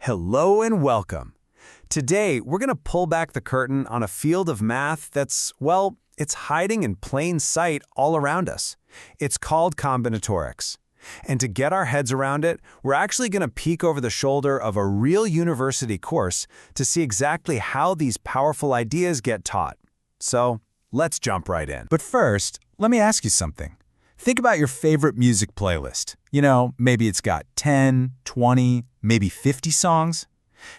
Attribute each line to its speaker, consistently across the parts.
Speaker 1: Hello and welcome. Today, we're going to pull back the curtain on a field of math that's, well, it's hiding in plain sight all around us. It's called combinatorics. And to get our heads around it, we're actually going to peek over the shoulder of a real university course to see exactly how these powerful ideas get taught. So, let's jump right in.
Speaker 2: But first, let me ask you something. Think about your favorite music playlist. You know, maybe it's got 10, 20, maybe 50 songs.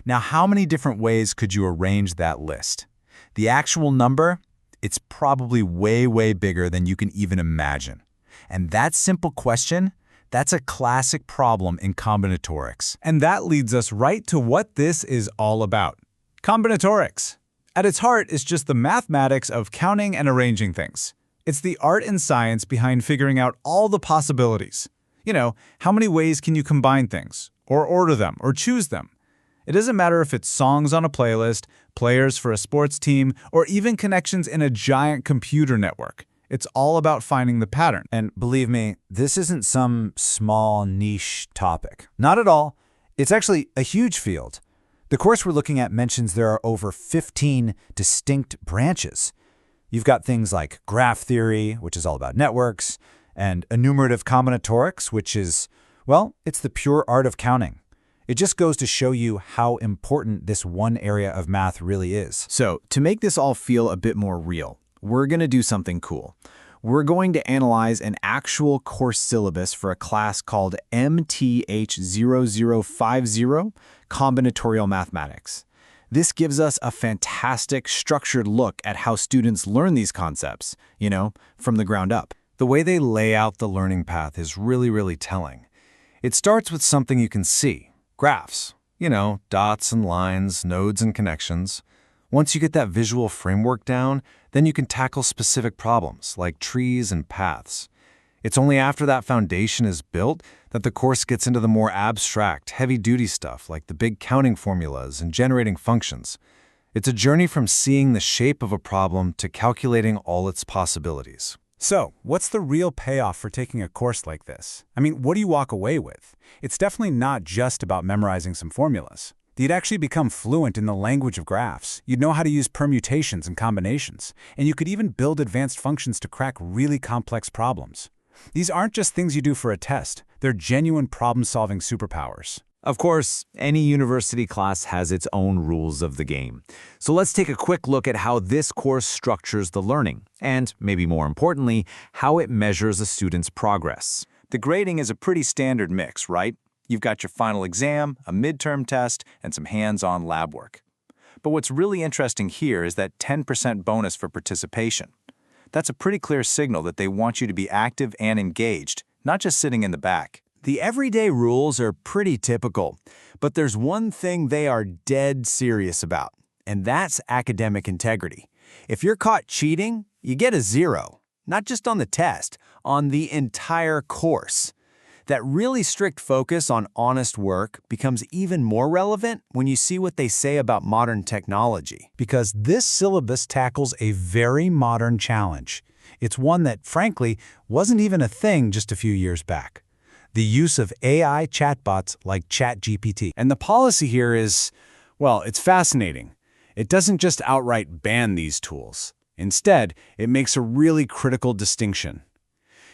Speaker 2: Now, how many different ways could you arrange that list? The actual number? It's probably way, way bigger than you can even imagine. And that simple question, that's a classic problem in combinatorics.
Speaker 3: And that leads us right to what this is all about. Combinatorics. At its heart is just the mathematics of counting and arranging things. It's the art and science behind figuring out all the possibilities. You know, how many ways can you combine things, or order them, or choose them? It doesn't matter if it's songs on a playlist, players for a sports team, or even connections in a giant computer network. It's all about finding the pattern.
Speaker 4: And believe me, this isn't some small niche topic. Not at all. It's actually a huge field. The course we're looking at mentions there are over 15 distinct branches. You've got things like graph theory, which is all about networks, and enumerative combinatorics, which is, well, it's the pure art of counting. It just goes to show you how important this one area of math really is.
Speaker 1: So, to make this all feel a bit more real, we're going to do something cool. We're going to analyze an actual course syllabus for a class called MTH0050, Combinatorial Mathematics. This gives us a fantastic, structured look at how students learn these concepts, you know, from the ground up.
Speaker 5: The way they lay out the learning path is really telling. It starts with something you can see, graphs. You know, dots and lines, nodes and connections. Once you get that visual framework down, then you can tackle specific problems like trees and paths. It's only after that foundation is built that the course gets into the more abstract, heavy-duty stuff like the big counting formulas and generating functions. It's a journey from seeing the shape of a problem to calculating all its possibilities.
Speaker 3: So, what's the real payoff for taking a course like this? I mean, what do you walk away with? It's definitely not just about memorizing some formulas. You'd actually become fluent in the language of graphs. You'd know how to use permutations and combinations. And you could even build advanced functions to crack really complex problems. These aren't just things you do for a test. They're genuine problem-solving superpowers.
Speaker 6: Of course, any university class has its own rules of the game. So let's take a quick look at how this course structures the learning, and, maybe more importantly, how it measures a student's progress.
Speaker 1: The grading is a pretty standard mix, right? You've got your final exam, a midterm test, and some hands-on lab work. But what's really interesting here is that 10% bonus for participation. That's a pretty clear signal that they want you to be active and engaged, not just sitting in the back.
Speaker 6: The everyday rules are pretty typical, but there's one thing they are dead serious about, and that's academic integrity. If you're caught cheating, you get a 0, not just on the test, on the entire course. That really strict focus on honest work becomes even more relevant when you see what they say about modern technology.
Speaker 3: Because this syllabus tackles a very modern challenge. It's one that, frankly, wasn't even a thing just a few years back. The use of AI chatbots like ChatGPT.
Speaker 1: And the policy here is, well, it's fascinating. It doesn't just outright ban these tools. Instead, it makes a really critical distinction.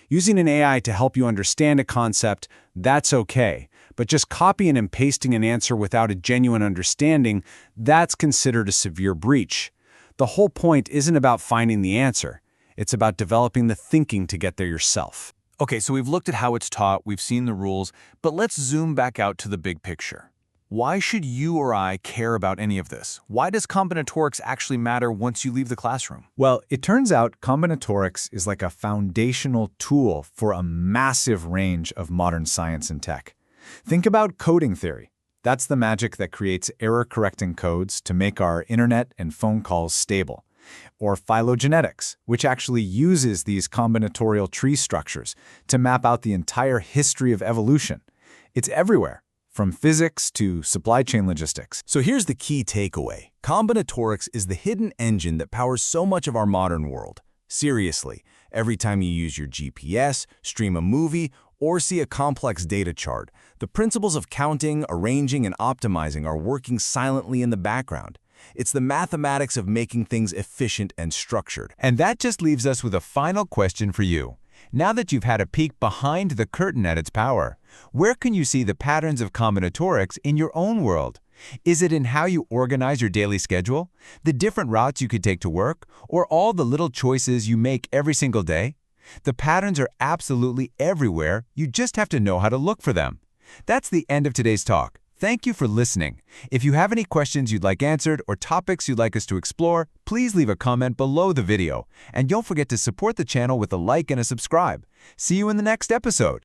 Speaker 1: Using an AI to help you understand a concept, that's okay. But just copying and pasting an answer without a genuine understanding, that's considered a severe breach. The whole point isn't about finding the answer. It's about developing the thinking to get there yourself.
Speaker 5: Okay, so we've looked at how it's taught, we've seen the rules, but let's zoom back out to the big picture. Why should you or I care about any of this? Why does combinatorics actually matter once you leave the classroom?
Speaker 2: Well, it turns out combinatorics is like a foundational tool for a massive range of modern science and tech. Think about coding theory. That's the magic that creates error-correcting codes to make our internet and phone calls stable. Or phylogenetics, which actually uses these combinatorial tree structures to map out the entire history of evolution. It's everywhere, from physics to supply chain logistics.
Speaker 6: So here's the key takeaway. Combinatorics is the hidden engine that powers so much of our modern world. Seriously, every time you use your GPS, stream a movie,
Speaker 5: or see a complex data chart, the principles of counting, arranging, and optimizing are working silently in the background. It's the mathematics of making things efficient and structured.
Speaker 3: And that just leaves us with a final question for you. Now that you've had a peek behind the curtain at its power, where can you see the patterns of combinatorics in your own world? Is it in how you organize your daily schedule, the different routes you could take to work, or all the little choices you make every single day? The patterns are absolutely everywhere, you just have to know how to look for them. That's the end of today's talk. Thank you for listening. If you have any questions you'd like answered or topics you'd like us to explore, please leave a comment below the video. And don't forget to support the channel with a like and a subscribe. See you in the next episode.